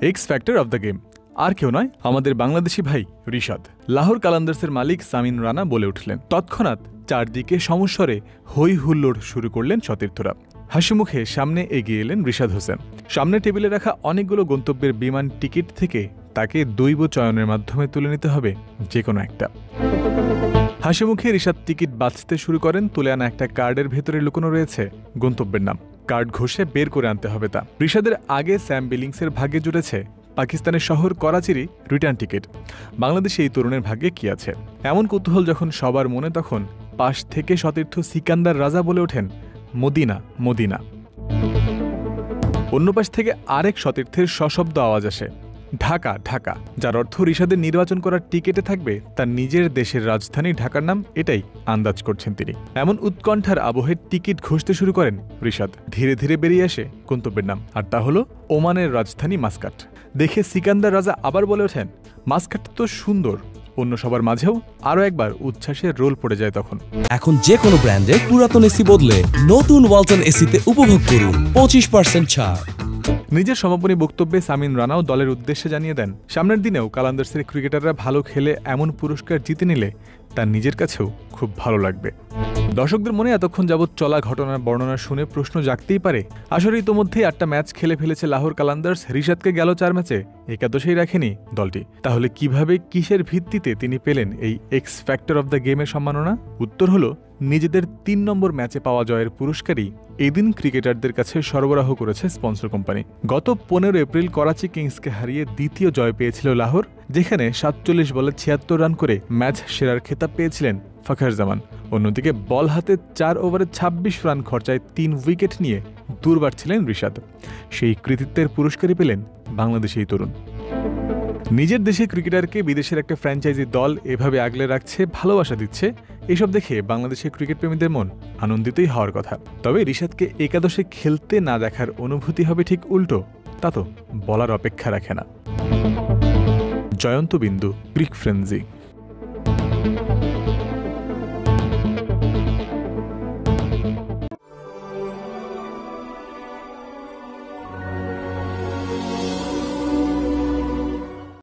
X factor of the game আর কেউ নয়, আমাদের বাংলাদেশি ভাই রিশাদ। লাহোর কালান্দার্সের মালিক সামিন রানা বলে উঠলেন। তৎক্ষণাৎ চারদিকে সমস্বরে হই হুল্লোড় শুরু করলেন সতীর্থরা। হাসিমুখে সামনে এগিয়ে এলেন রিশাদ হোসেন। সামনে টেবিলে রাখা অনেকগুলো গন্তব্যের বিমান টিকিট থেকে তাকে দৈব চয়নের মাধ্যমে তুলে নিতে হবে যে কোনো একটা। হাসিমুখে রিশাদ টিকিট বাছতে শুরু করেন। তুলে আনা একটা কার্ডের ভেতরে লুকোনো রয়েছে গন্তব্যের নাম। কার্ড ঘষে বের করে আনতে হবে তা। রিশাদের আগে স্যাম বিলিংসের ভাগ্যে জুটেছে পাকিস্তানের শহর করাচিরই রিটার্ন টিকিট। বাংলাদেশে এই তরুণের ভাগ্যে কি আছে? এমন কৌতূহল যখন সবার মনে, তখন পাশ থেকে সতীর্থ সিকান্দার রাজা বলে ওঠেন, মদিনা মদিনা। অন্য পাশ থেকে আরেক সতীর্থের সশব্দ আওয়াজ আসে, ঢাকা ঢাকা, যার অর্থ রিশাদের নির্বাচন করার টিকেটে থাকবে তার নিজের দেশের রাজধানী ঢাকার নাম। এটাই আন্দাজ করছেন তিনি। এমন উৎকণ্ঠার আবহে টিকিট ঘষতে শুরু করেন রিশাদ। ধীরে ধীরে বেরিয়ে আসে গন্তব্যের নাম, আর তা হলো ওমানের রাজধানী মাসকাট। দেখে সিকান্দার রাজা আবার বলে ওঠেন, মাসকাট তো সুন্দর। অন্য সবার মাঝেও আরও একবার উচ্ছ্বাসের রোল পড়ে যায় তখন। এখন যে কোনো ব্র্যান্ডের পুরাতন এসি বদলে নতুন ওয়ালটন এসিতে উপভোগ করুন 25% ছাড়। নিজের সমাপনী বক্তব্যে সামিন রানাও দলের উদ্দেশ্যে জানিয়ে দেন, সামনের দিনেও কালান্দার্সের ক্রিকেটাররা ভালো খেলে এমন পুরস্কার জিতে নিলে তার নিজের কাছেও খুব ভালো লাগবে। দর্শকদের মনে এতক্ষণ যাবৎ চলা ঘটনার বর্ণনা শুনে প্রশ্ন জাগতেই পারে, আসলে ইতোমধ্যেই 8টা ম্যাচ খেলে ফেলেছে লাহোর কালান্দার্স। রিশাদকে গেল 4 ম্যাচে একাদশেই রাখেনি দলটি। তাহলে কিভাবে, কিসের ভিত্তিতে তিনি পেলেন এই এক্স ফ্যাক্টর অব দ্য গেমের সম্মাননা? উত্তর হলো, নিজেদের 3 নম্বর ম্যাচে পাওয়া জয়ের পুরস্কারই এদিন ক্রিকেটারদের কাছে সরবরাহ করেছে স্পন্সর কোম্পানি। গত 15 এপ্রিল করাচি কিংসকে হারিয়ে দ্বিতীয় জয় পেয়েছিল লাহোর, যেখানে 47 বলে 76 রান করে ম্যাচ সেরার খেতাব পেয়েছিলেন ফখর জামান। অন্যদিকে বল হাতে 4 ওভারে 26 রান খরচায় 3 উইকেট নিয়ে দুর্বার ছিলেন রিশাদ। সেই কৃতিত্বের পুরস্কারই পেলেন বাংলাদেশি তরুণ। নিজের দেশের ক্রিকেটারকে বিদেশের একটা ফ্র্যাঞ্চাইজি দল এভাবে আগলে রাখছে, ভালোবাসা দিচ্ছে, এসব দেখে বাংলাদেশের ক্রিকেট প্রেমীদের মন আনন্দিতই হওয়ার কথা। তবে রিশাদকে একাদশে খেলতে না দেখার অনুভূতি হবে ঠিক উল্টো, তা তো বলার অপেক্ষা রাখে না। জয়ন্ত বিন্দু, ক্রিক ফ্রেন্সি।